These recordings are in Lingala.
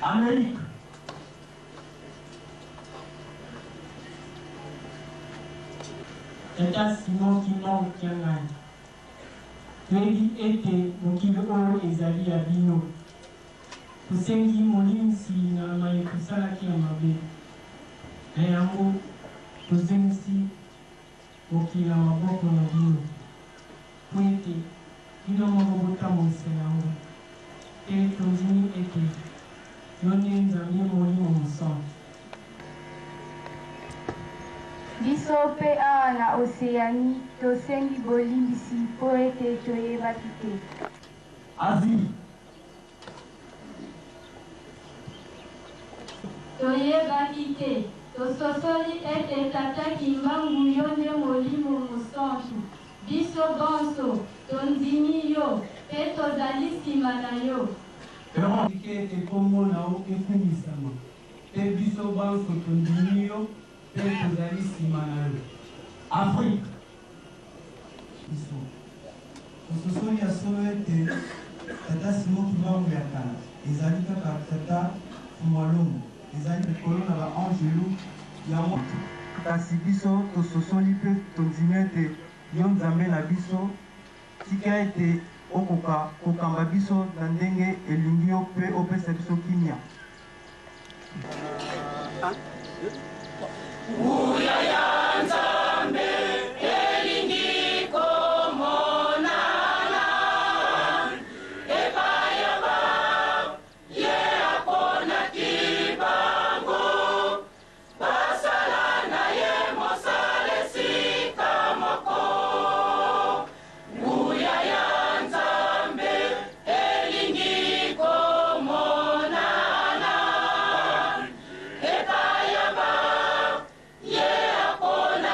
Amérique, État Simon Kimon Kiangan, Twebi Ete Mokilo O Ezali Abino, Kusengi Molinsi na Maykusala Kiamabe, Eyango, Kusengi Mokila Maboko na Bino, Puete, Ino Mabota Monselango, Te Tozini Ete, Yone Nzambi Molimo Musan. Biso pe awa na Océanie tosengi bolimbisi po ete toyebaki te. Asie. Toyebaki te. Tososoli ete tata Kimbangu yo nde molimo mosantu. Biso bonso tondimi yo pe tozali nsima na yo. Erondike ete kombo na yo ekumisama. Te biso bonso tondimi yo pe tozali nsima na yo. Afrique. Biso. Tososoli ya solo ete tata Simon Kimbangu ya kala. Ezali kaka tata Fumalongo. Ezali likolo na ba-angelu yango. Kasi biso tososoli pe tondimi ete yo Nzambe na biso tika ete okoka kokamba biso na ndenge elingi yo pe opesa biso kimia. Uya ya Nzambe elingi komonana ebaya ba ye akona kibango basala na ye mosale sika moko. Uya ya Nzambe elingi komonana ebaya ba ye akona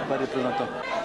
Pas représentant.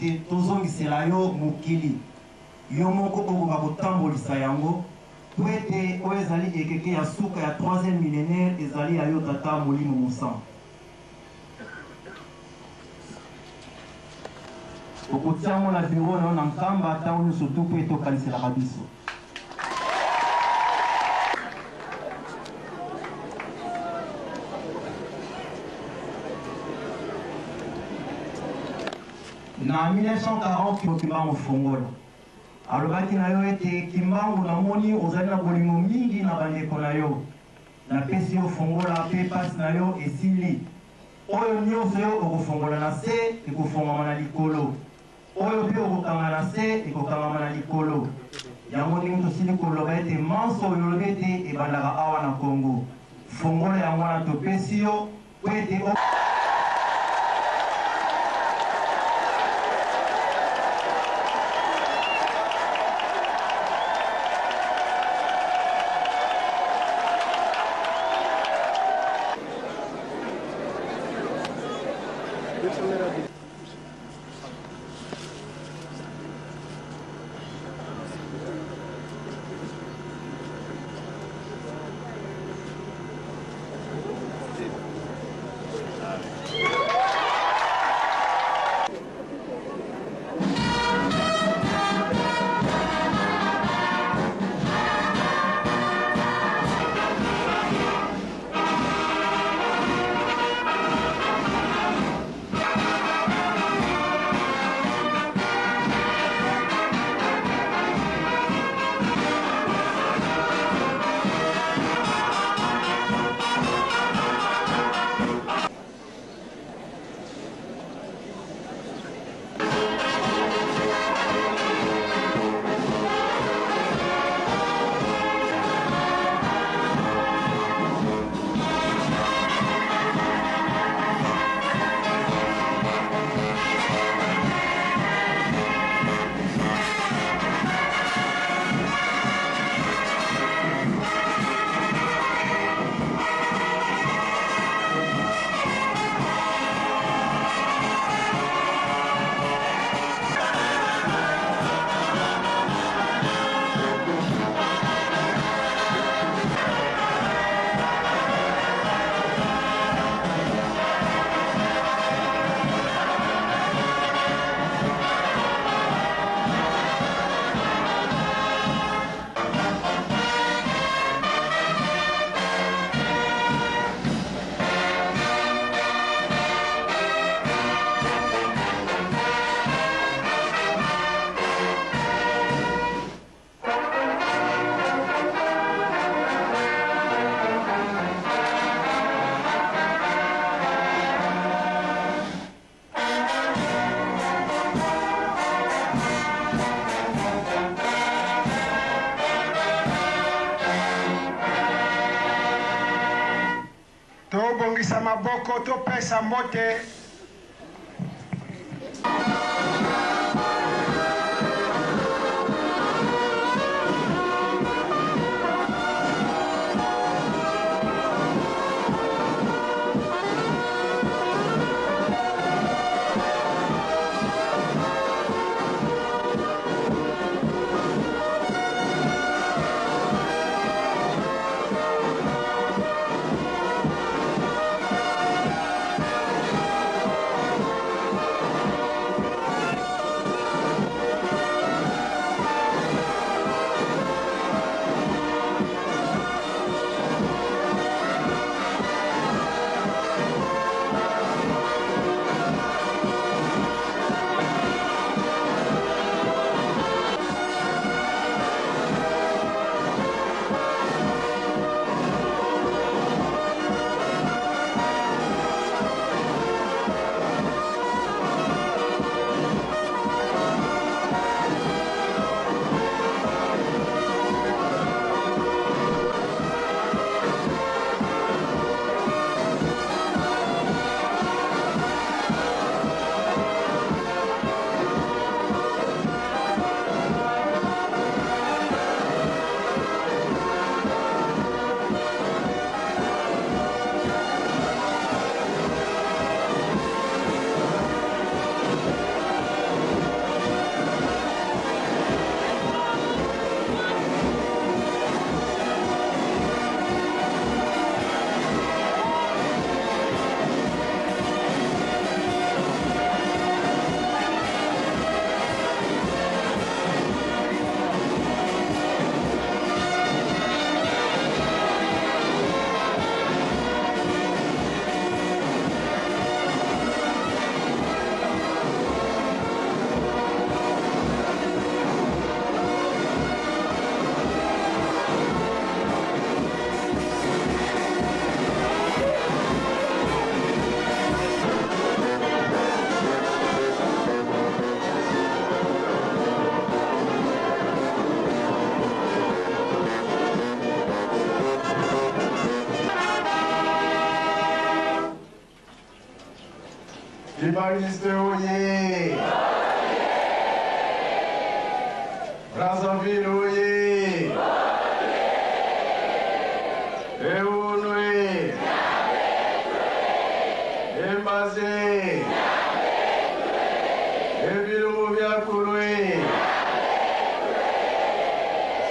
ete tozongisela yo mokili yo moko okoka kotambolisa yango po ete oyo ezali ekeke ya suka ya 3e millénaire ezali ya yo tata molimo mosan okotiango na biro na yo na nkamba ntango nyonso tu mpo etokaniselaka biso na 1940 Kimbangu fongola alobaki na yo ete Kimbangu namoni ozali na bolingo mingi na bandeko na yo napesi yo fongola mpe pasi na yo esili oyo nyonso yo okofongola na se ekofongama na likolo oyo mpe okokanga na se ekokangama na likolo yango ndenge tosili koloba ete manso oyo olobi ete ebandaka awa na Congo fongola yango wana topesi yo po ete ndako topesa mbote Libaniste oye! Brazzaville oye! Eunwe! Embazé! Evilumoviakurwe!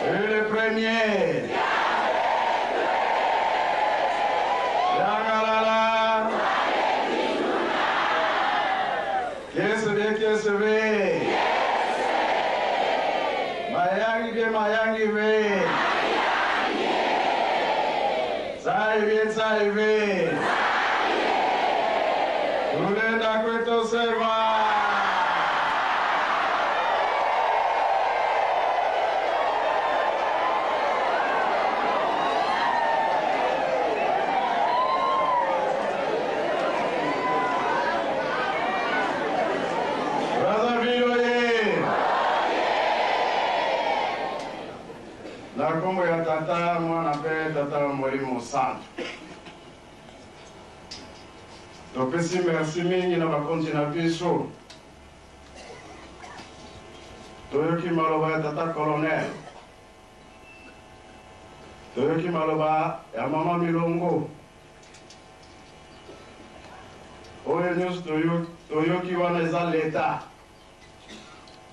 C'est le premier! Yagalala! Qu'est-ce que Mayangi ve. Saive. Tunaenda kwetu sema. La kombo ya tata mwana pe tata mwalimu santu. Topesi merci mingi na bakonzi na biso. Toyoki maloba ya tata colonel. Toyoki maloba ya mama Milongo. Oyo nyusi toyoki wana eza leta.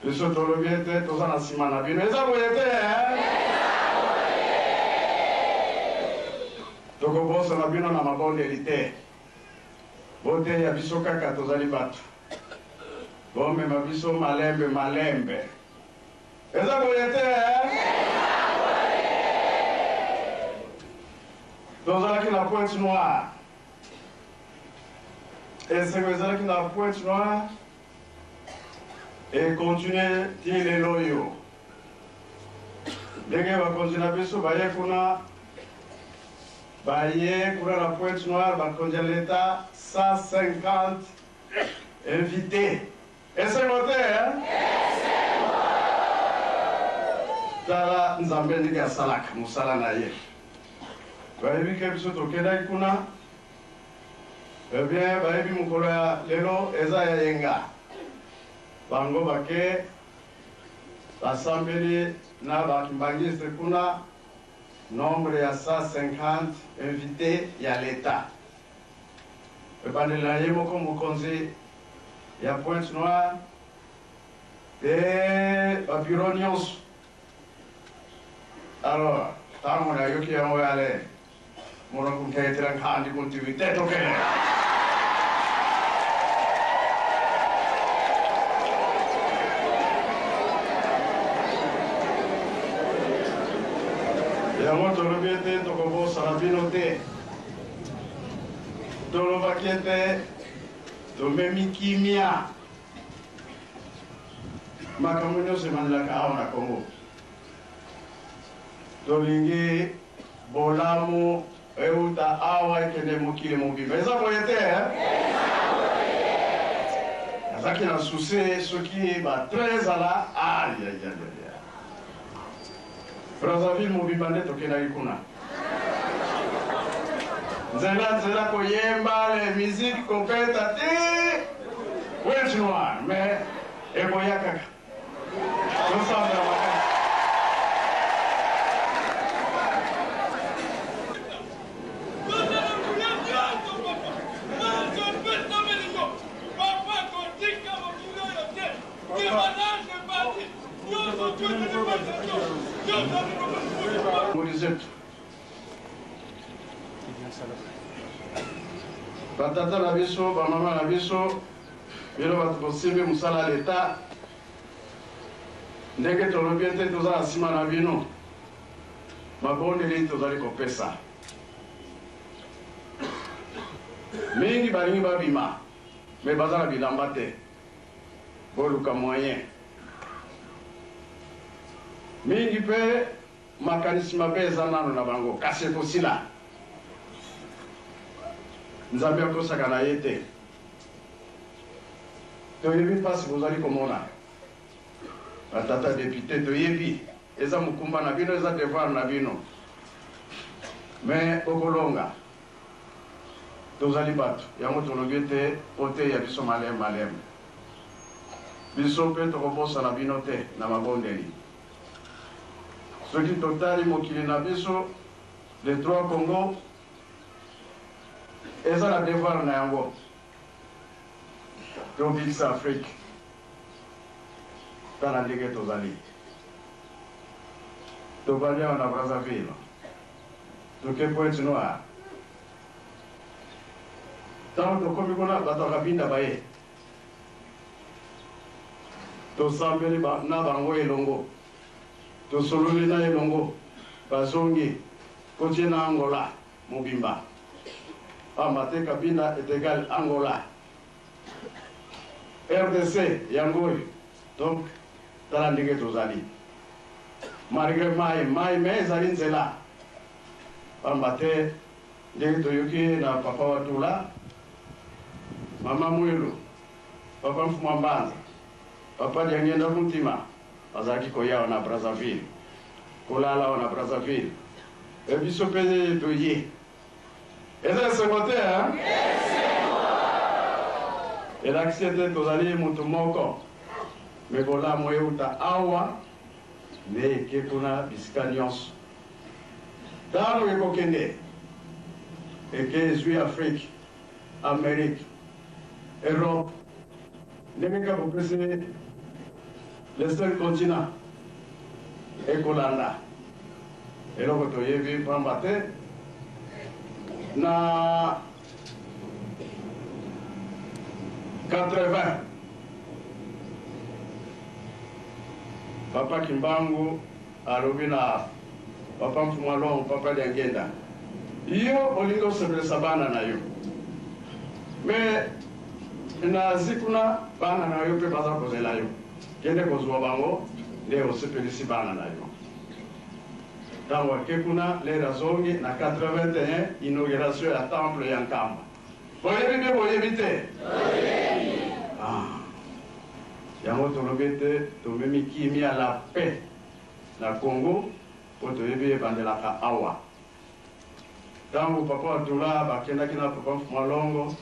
Biso tolobi ete toza na nsima na bino. Eza boye te, tokobosa na bino na mabondeli te. Bote ya biso kaka tozali bato. Bomema biso malembe. Eza boye te, tozalaki na Pointe Noire. Eseko ezalaki na Pointe Noire et continuer ti lelo yo. Ndenge bakonzi na biso baye kuna la Pointe Noire, bakonzi ya l'État 150 invités. Et c'est noté, hein? Tala nzambe ndenge asalaka mosala na ye. Bayebi ke biso tokendaki kuna Eh bien, bayebi mukolo ya lelo eza ya yenga. Bango bake basambeli na bakimbangiste kuna nombre ya 150 invités ya l'État. Ebandela ye moko mokonzi ya Pointe Noire et babiro nyonso. Alors, tango na yoki yango yale mono kunkaitira nkandi kuntivite tokele. Yango tolobi ete tokobosana bino te. Tolobaki ete tomemi kimia. Makambo nyonso emandelaka awa na Congo. Tolingi bolamu euta awa ekende mokili mobimba. Eza boye te, azaki na susi soki batre ezala ayayayaya. Brazzaville mobimba nde tokendaki kuna. Nzela koyemba le musique kopeta te Pointe Noire, mais eboya kaka. Tosambela makasi. Batata na biso, bamama na biso, bino bato bosimbi musala l'État. Ndenge tolobi ete tozala nsima na bino, mabondeli tozali kopesa. Mingi balingi babima, me baza na bilamba te. Boluka moyen. Mingi pe makanisi mabe eza nano na bango, kasi ekosila. Nzambe akosaka na ye te. Toyebi mpasi bozali komona. Batata député toyebi eza mokumba na bino, eza devoir na bino. Mais okolonga tozali bato yango tolobi ete ote ya biso malem malem. Biso mpe tokobosana bino te na mabondeli. Soki totali mokili na biso le 3 Congo eza na devoir na yango tobikisa Afrique tala ndenge tozali. Tobali awa na Brazzaville toke Pointe Noire ntango tokomi kuna bato akabinda baye tosambeli na bango elongo tosololi na elongo bazongi kotie na Angola mobimba. Amate Kabila est égal Angola. RDC, Yangoy. Donc, dans la ligue Tozali. Malgré Maï, mais Zalin Zela. Amate, Ligue Toyoki, na Papa Watula. Maman Mouilou. Papa Mfumambanza. Papa Diangenda Kuntima. Azaki Koya, na Brazzaville. Kolala, na Brazzaville. Et puis, ce pays Toye. Eza sekote, hein? Elakisi ete tozali mutu moko. Mebola moyeuta awa ne eke kuna bisika nyonso. Ntango ekokende eke ezwi Afrique, Amérique, Europe, ndenge kaka kopesi le seul continent ekolanda. Eloko toyebi pamba te na 80 Papa Kimbangu alobi na Papa Mfumalo, Papa Diangenda, yo olingi osepelisa bana na yo, me na zikuna bana na yo mpe baza kozela yo, kende kozwa bango nde osepelisi bana na yo. Ntango ake kuna lera zongi na 81 inauguration ya temple ya Nkamba. Boyebi mpe boyebi te? Yango tolobi ete tomemi kimia la paix na Congo po toyebi ebandelaka awa. Ntango Papa Watula bakendaki na Papa Mfumalongo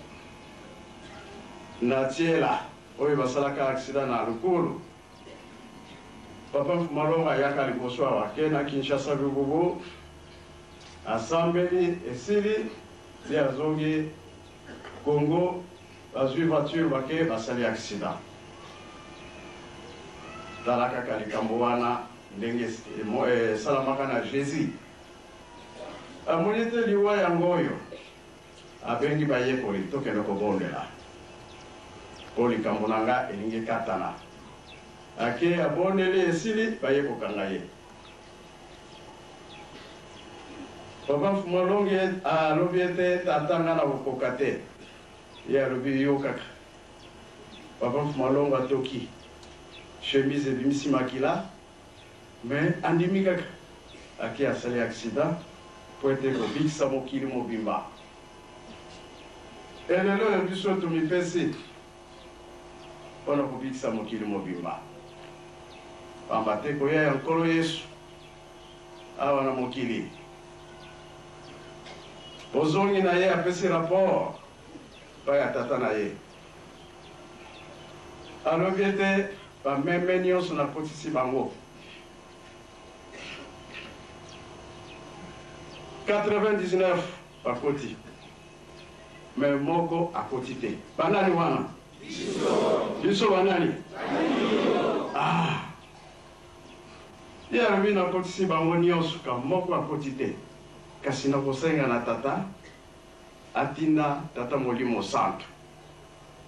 na tiela oyo basalaka accident na lukulu papa Mfumalonga ayaka liboso awa ke na Kinshasa Lububu asambeli esili li azongi Congo bazwi voiture bake basali accident tala kaka likambo wana ndenge esalamaka na Jésus amoni te liwa yango oyo abengi bayekoli tokende kobondela po likambo na nga elingi katana ake abondeli esili bayekokanga ye papa Mfumalonga alobi ete tata nga na kokoka te ye alobi yo kaka papa Mfumalonga toki chemise ebimisi makila mais andimi kaka ake asali accident po ete kobikisa mokili mobimba elelo oyo biso tumipesi mpona kobikisa mokili mobimba pamba te koya ya nkolo Yesu awa na mokili ozongi na ye apesi rapport pa ya tata na ye alobi ete bameme nyonso nakotisi bango 99 bakoti me moko akoti te banani wana biso banani ye alobi nakotisi bango nyonso ka moko akoti te kasi nakosenga na tata atinda tata Molimo Santo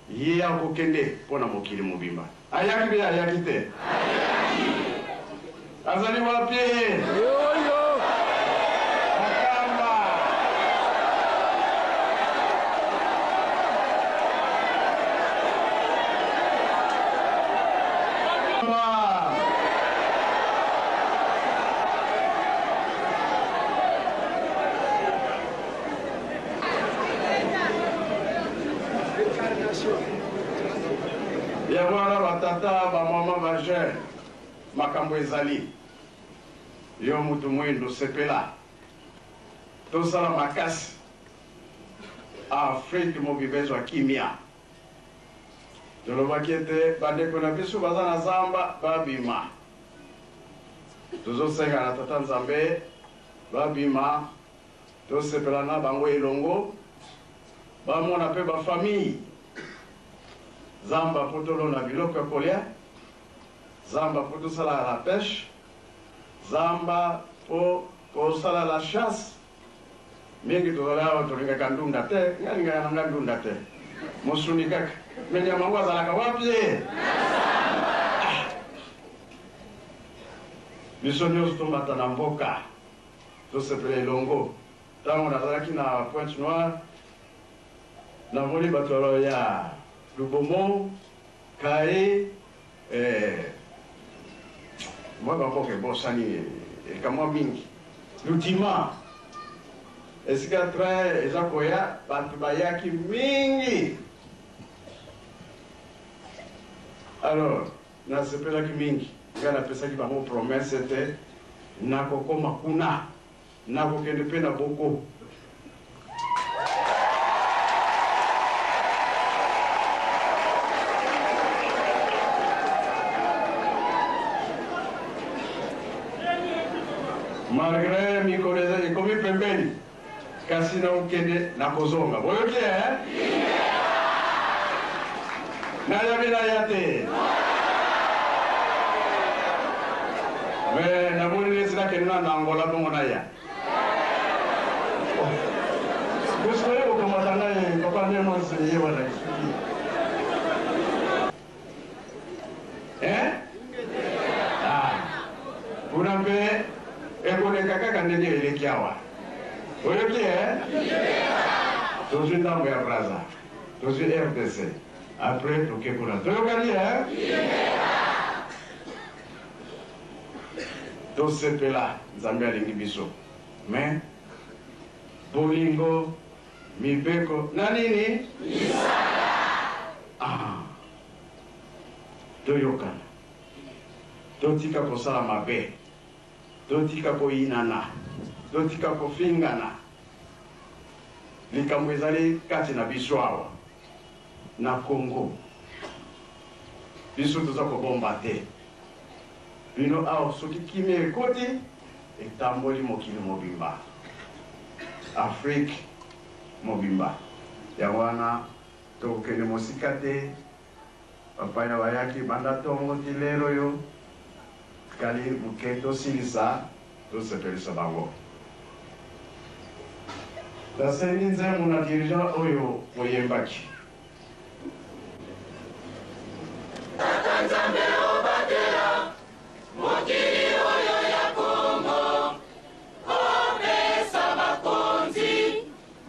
ye akokende mpona mokili mobimba ayaki be ayaki te azali wapi ya wana batata bamama bajeune makambo ezali yo mutu mwindo sepela tosala makasi Afrique mobibezwa kimia tolobaki ete bandeko na biso baza na zamba babima tozosenga na tata Nzambe babima tosepela na bango elongo bamona mpe bafamille zamba po tolona biloko ya kolia zamba po tosala la pêche zamba po kosala la chasse mingi tozali awa tolingaka ndunda te ngalingaka nanga ndunda te mosuni kaka me nyama yango azalaka wapi ye biso nyonso tombata na mboka tosepela elongo ntango nazalaki na Pointe Noire namoni bato ya Lubomo Kae mwa bamboka ebosani ekamwa mingi Lutima esika train eza koya bato bayaki mingi alors nasepelaki mingi nga napesaki bango promesse ete nakokoma kuna nakokende mpe na boko malgré mikolo ekomi pembeni kasi nakokende nakozonga boyoki nayabi naya te me namoni nesi nakende na Angola bongo naya kusoye okomata naye papa nde monseye wana kuna mpe ekoleka kaka ndenge eleki awa oyoki tozwi ntango ya Braza tozwi RDC après toke kuna toyokani tosepela Nzambe alingi biso me bolingo mibeko na nini toyokana totika kosala mabe totika koyinana totika kofingana likambo ezali kati na biso awa na Congo biso toza kobomba te bino awa soki kimia ekoti etamboli mokili mobimba Afrique mobimba yango wana tokokende mosika te bapai na bayaki banda ntongo ti lelo yo kali moke tosilisa tosepelisa bango nasengi nzembo na dirigeant oyo boyembaki Tata Nzambe obatela mokili oyo ya Kongo opesa bakonzi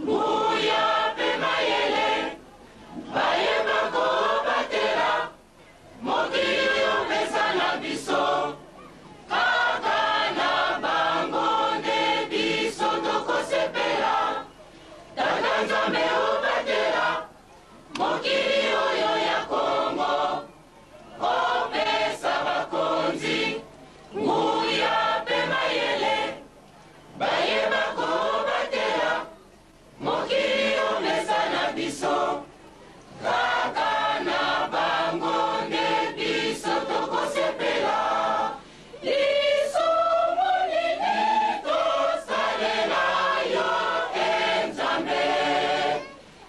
nguya mpe mayele bayeba kobatela mokili oyo opesa na biso kaka na bango nde biso tokosepela Tata Nzambe obatela mokili oyo ya Kongo opesa bakonzi nguya mpe mayele bayeba kobatela mokili opesa na biso kaka na bango nde biso tokosepela lisumu nini tosalela yo Nzambe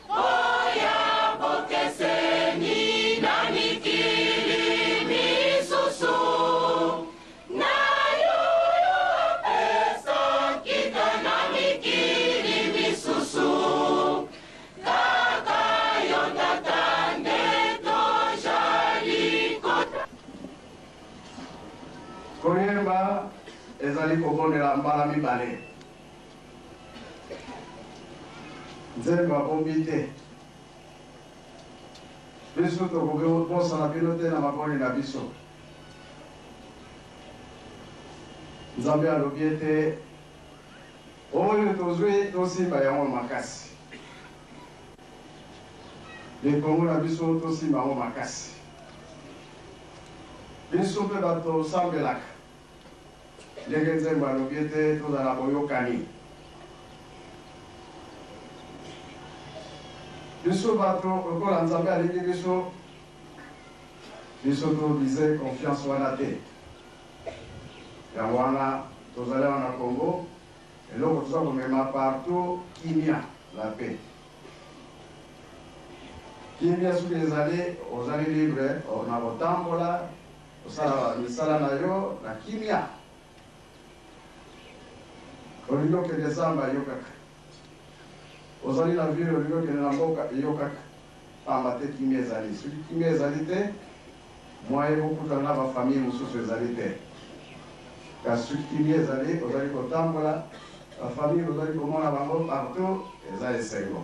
oya bokeseni na mikili misusu na yo apesa kita na mikili misusu kaka yo tata nde tozali kota koyemba ezali kobondela mbala mibale nzembo abombi te biso tokobosana bino te na maboni na biso Nzambe alobi ete oyo tozwi tosimba yango makasi likongo na biso tosimba yango makasi biso mpe bato osambelaka ndenge nzembo alobi ete tozala boyokani biso bato lokola Nzambe alingi biso tobize confiance wana te yango wana tozali wana Congo eloko toza komema partout kimia la paix kimia soki ezali ozali libre na kotambola osala misala na yo na kimia olingi okende zamba yo kaka ozali na ville olingi okende na mboka yo kaka pamba te kimia ezali soki kimia ezali te mwaye kokutana na bafamille mosusu ezali te kasi soki kimia ezali ozali kotambola bafamille ozali komona bango partout eza esengo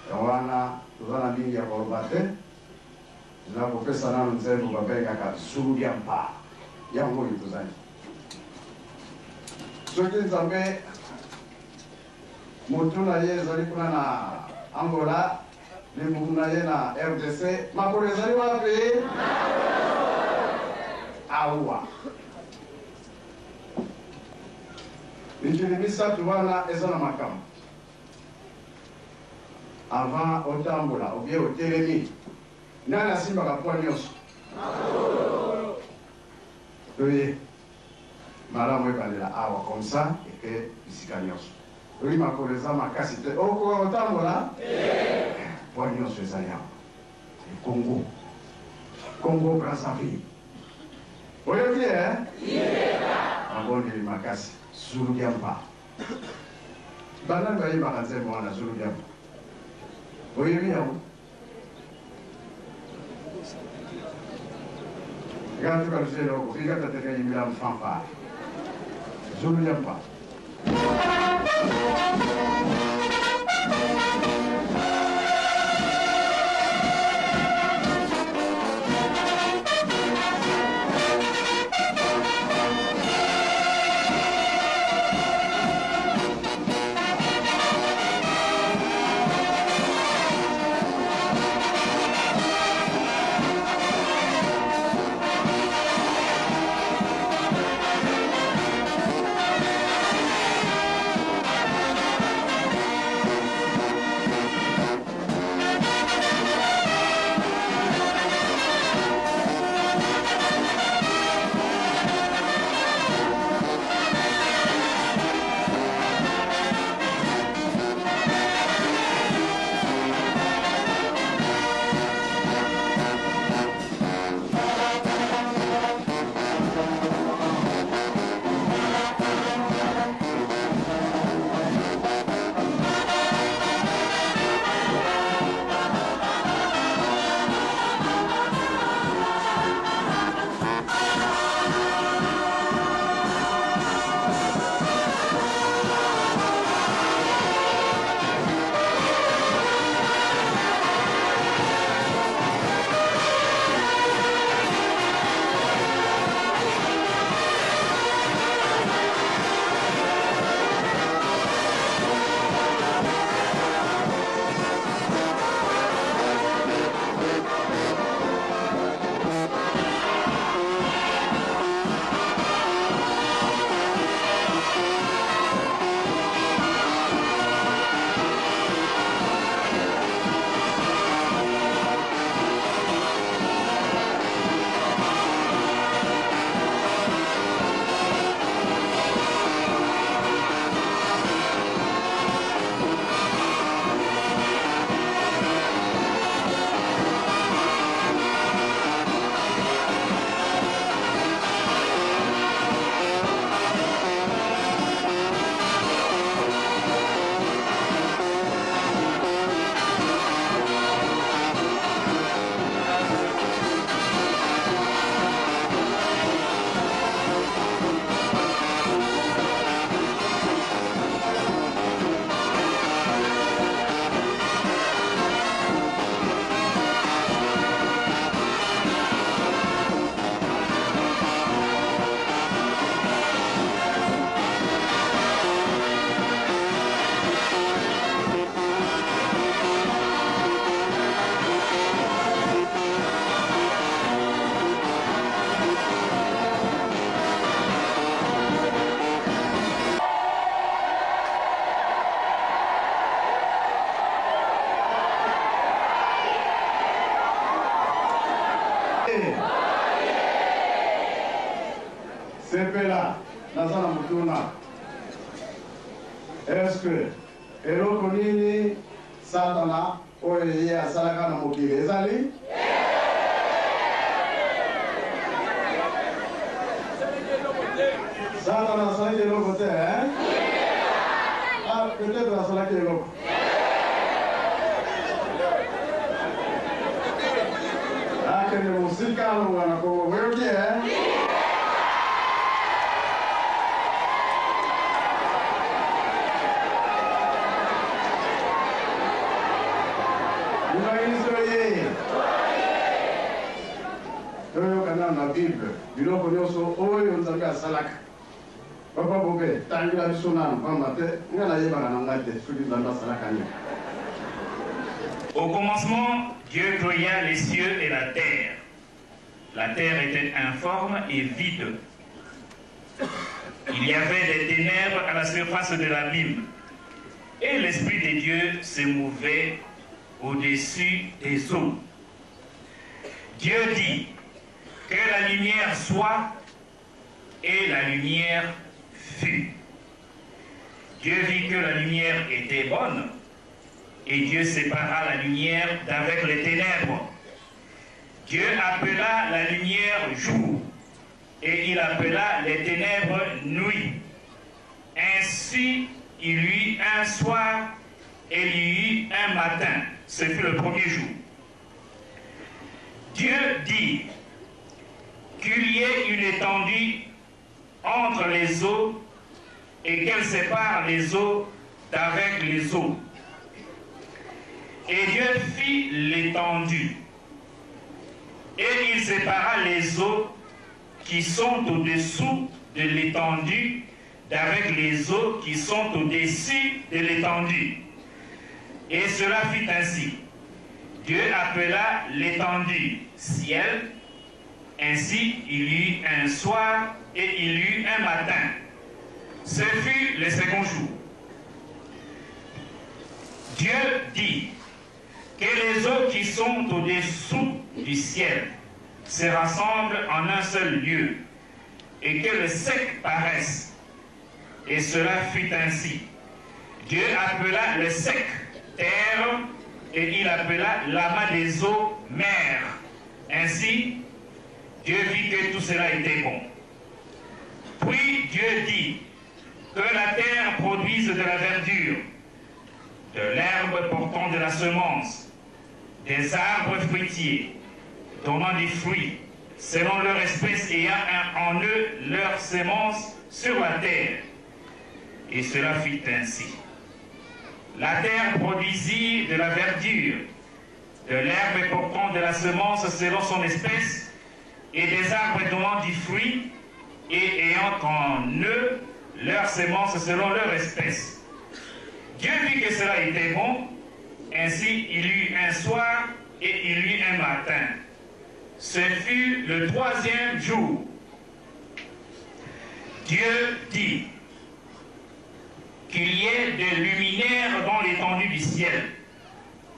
yango wana toza na mingi ya koloba te eza kopesa nano nzembo babengaka zulu ya mpa yango oyo tozali soki Nzambe motu na ye ezali kuna na Angola libumu na ye na RDC makolo ezali wapi awa mikili misato wana eza na makambo avant otambola obie otelemi nani asimbaka poa nyonso toye malamu ebandela awa comme ça eke bisika nyonso oyi makolo eza makasi te okoka kotambola poa nyonso ezali awa Congo Brazzaville oyoki abondeli makasi zulu ya mpa banani bayebaka nzembo wana zulu ya mpa oyebi yango gatuka luseloko igatateka yimila mfanfare zulu ya mpa sepela naza na mutuna. Est-ce que eloko nini Satana oyo ye asalaka na mokili ezali? Satana asalaki eloko te, hein? Ah, peut-être asalaki eloko. Akende mosika alonga na Kongo, oyoki, hein? Na Bible, biloko nyonso oyo Nzambe asalaka. Papa Bobe, tangira biso nano pamba te nga nayebaka na ngai te soki Nzambe asalaka nini. Au commencement, Dieu créa les cieux et la terre. La terre était informe et vide. Il y avait des ténèbres à la surface de l'abîme. Et l'Esprit de Dieu se mouvait au-dessus des eaux. Dieu dit que la lumière soit, et la lumière fut. Dieu vit que la lumière était bonne, et Dieu sépara la lumière d'avec les ténèbres. Dieu appela la lumière jour, et il appela les ténèbres nuit. Ainsi, il y eut un soir, et il y eut un matin. Ce fut le premier jour. Dieu dit qu'il y ait une étendue entre les eaux et qu'elle sépare les eaux d'avec les eaux. Et Dieu fit l'étendue. Et il sépara les eaux qui sont au-dessous de l'étendue d'avec les eaux qui sont au-dessus de l'étendue. Et cela fut ainsi. Dieu appela l'étendue ciel. Ainsi, il y eut un soir et il y eut un matin. Ce fut le second jour. Dieu dit que les eaux qui sont au-dessous du ciel se rassemblent en un seul lieu et que le sec paraisse. Et cela fut ainsi. Dieu appela le sec terre et il appela l'amas des eaux mer. Ainsi, Dieu vit que tout cela était bon. Puis Dieu dit que la terre produise de la verdure, de l'herbe portant de la semence, des arbres fruitiers, donnant des fruits, selon leur espèce ayant en eux leur semence sur la terre. Et cela fut ainsi. La terre produisit de la verdure, de l'herbe portant de la semence selon son espèce, et des arbres donnant du fruit, et ayant en eux leur semence selon leur espèce. Dieu vit que cela était bon, ainsi il y eut un soir et il y eut un matin. Ce fut le troisième jour. Dieu dit qu'il y ait des luminaires dans l'étendue du ciel,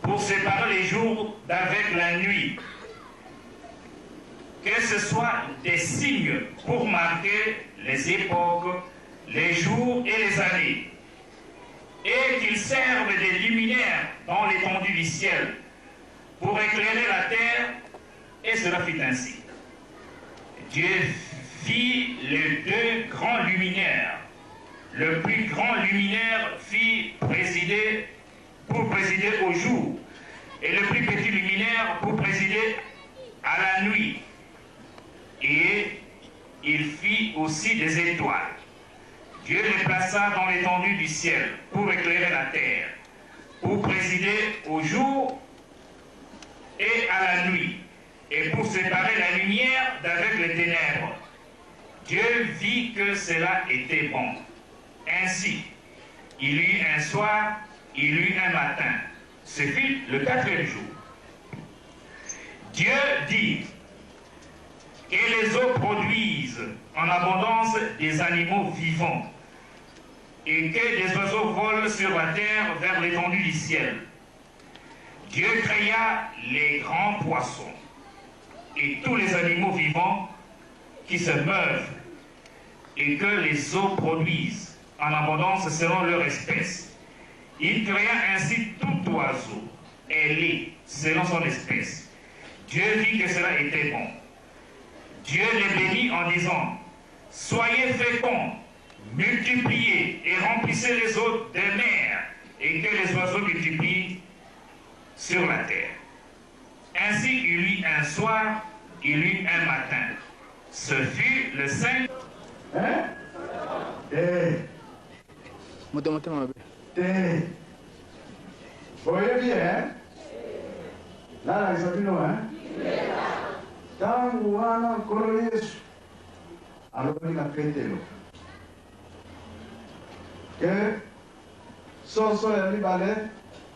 pour séparer les jours d'avec la nuit. Que ce soit des signes pour marquer les époques, les jours et les années, et qu'ils servent des luminaires dans l'étendue du ciel pour éclairer la terre, et cela fut ainsi. Dieu fit les deux grands luminaires. Le plus grand luminaire pour présider au jour, et le plus petit luminaire pour présider à la nuit. Et il fit aussi des étoiles. Dieu les plaça dans l'étendue du ciel pour éclairer la terre, pour présider au jour et à la nuit, et pour séparer la lumière d'avec les ténèbres. Dieu vit que cela était bon. Ainsi, il y eut un soir, il y eut un matin. Ce fut le quatrième jour. Dieu dit que les eaux produisent en abondance des animaux vivants et que des oiseaux volent sur la terre vers l'étendue du ciel. Dieu créa les grands poissons et tous les animaux vivants qui se meuvent et que les eaux produisent en abondance selon leur espèce. Il créa ainsi tout oiseau ailé selon son espèce. Dieu vit que cela était bon. Dieu les bénit en disant, « Soyez féconds, multipliez et remplissez les eaux des mers, et que les oiseaux multiplient sur la terre. » Ainsi il eut un soir, il eut un matin. Ce fut le 5. Hein? Vous voyez bien, hein? Là, les opinions, hein? Tangu wana mkono Yesu alikuwa petelo ke soso ya libale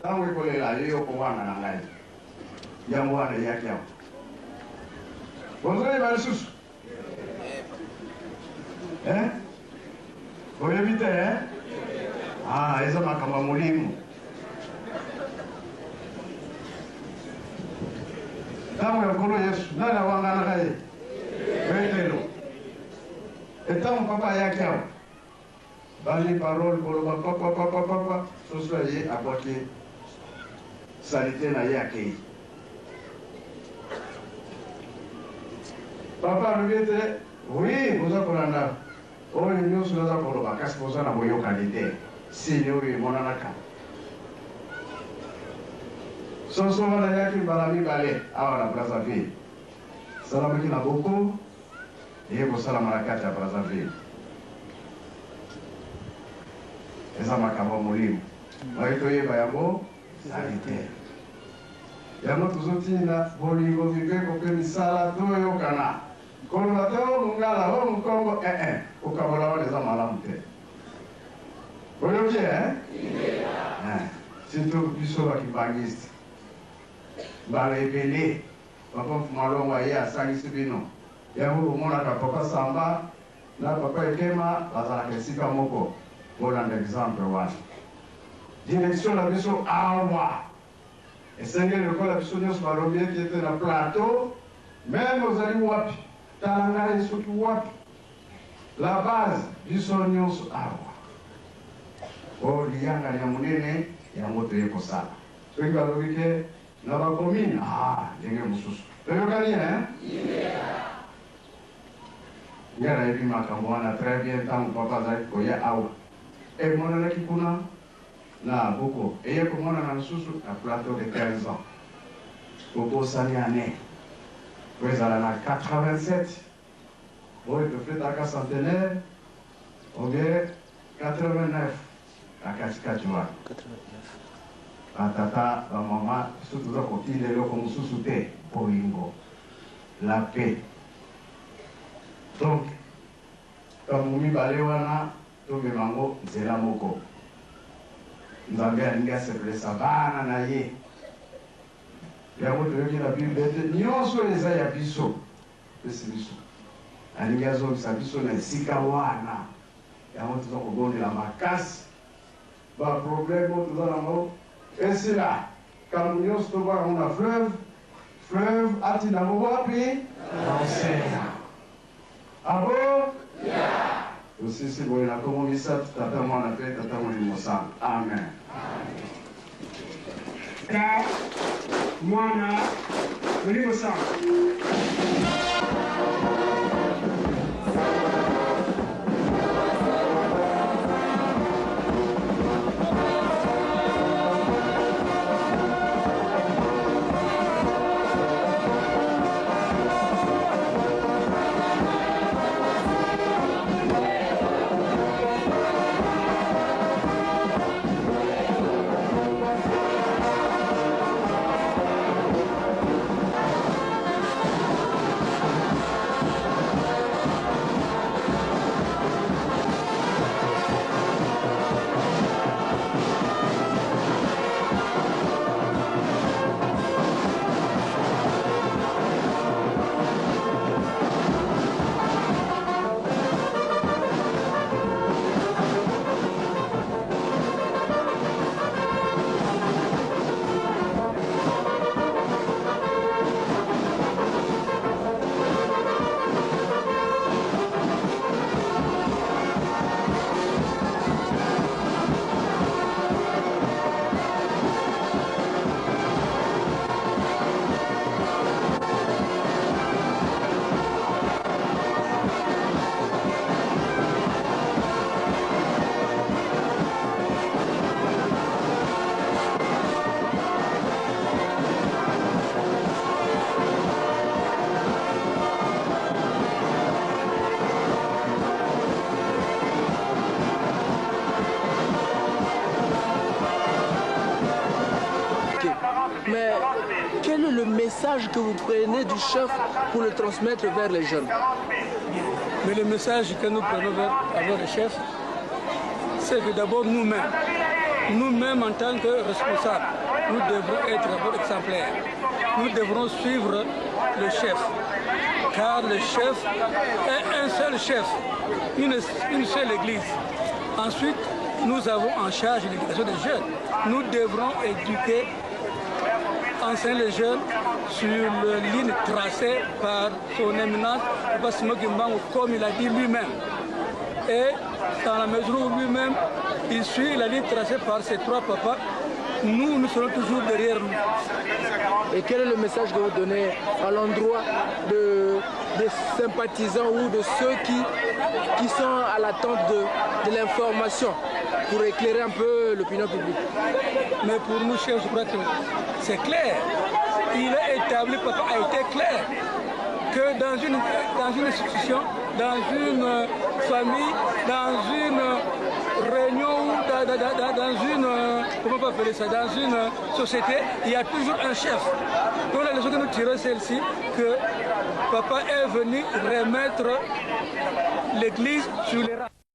tangu ikolela hiyo kwa wana na ngai ya mwana yake hapo bonzo ibale susu oye vite eza makamba mulimu tangu ya mkono Yesu nani awangana kaye petelo etangu papa yake hapo bali parole koloba papa soso ye aboki salite na yake papa rubete oui boza kolanda oyo nyonso naza koloba kasi boza na boyokani te sini oyo emonanaka soso wana yaki mbala mibale awa na Brazzaville salamaki na boko eye kosalama na kati ya Brazzaville eza makambo molimo oyo toyeba yango zali te yango tozotinda bolingo viveko mpe misala toyokana koloba te o mongala o mokongo okabola wana eza malamu te oyoki surtout biso bakibangiste mbala ebele papa mfumalongo aye asangisi bino yango omonaka papa Samba na papa Ekema bazalaka esika moko kolanda exemple wana direction na biso awa esengeli lokola biso nyonso balobi ete ete na plateau meme ozali wapi tala ngai soki wapi la base biso nyonso awa o liyanga ya monene yango toye kosala soki balobi ke na bakomine ndenge mosusu toyokani ngai nayebi makambo wana très bien ntango papa azali koya awa emonanaki kuna na boko eye komonana lisusu na plateau de 15 ans kobosani ane po ezala na 87 oyo tofetaka centenaire obie 89 na katikati wana batata bamama biso toza kotinda eloko mosusu te bolingo la paix donc kambo mibale wana tomemango nzela moko nzambe alingi asepelisa bana na ye yango toyoki na bible ete nyonso eza ya biso pesi biso alingi azongisa biso na esika wana yango toza kobondela makasi baproblème oyo toza nango esila kambo nyonso tobwango na fleuve atindango wapi na océan abo tosisi boye na kombo misato tata mwana mpe tata molimo sango amen ta mwana molimo sango le message que vous prenez du chef pour le transmettre vers les jeunes? Mais le message que nous prenons vers le chef, c'est que d'abord nous-mêmes en tant que responsables, nous devrons être d'abord exemplaires. Nous devrons suivre le chef, car le chef est un seul chef, une seule église. Ensuite, nous avons en charge l'éducation des jeunes. Nous devrons éduquer, enseigner les jeunes sur la ligne tracée par son éminence, comme il a dit lui-même. Et dans la mesure où lui-même, il suit la ligne tracée par ses trois papas, nous serons toujours derrière lui. Et quel est le message que vous donnez à l'endroit des sympathisants ou de ceux qui sont à l'attente de l'information pour éclairer un peu l'opinion publique? Mais pour nous, chefs, je crois que c'est clair. Il est établi, papa a été clair, que dans une institution, dans une famille, dans une réunion, dans une, comment on peut appeler ça, dans une société, il y a toujours un chef. Donc la leçon que nous tirons, c'est celle-ci, que papa est venu remettre l'église sur les rails.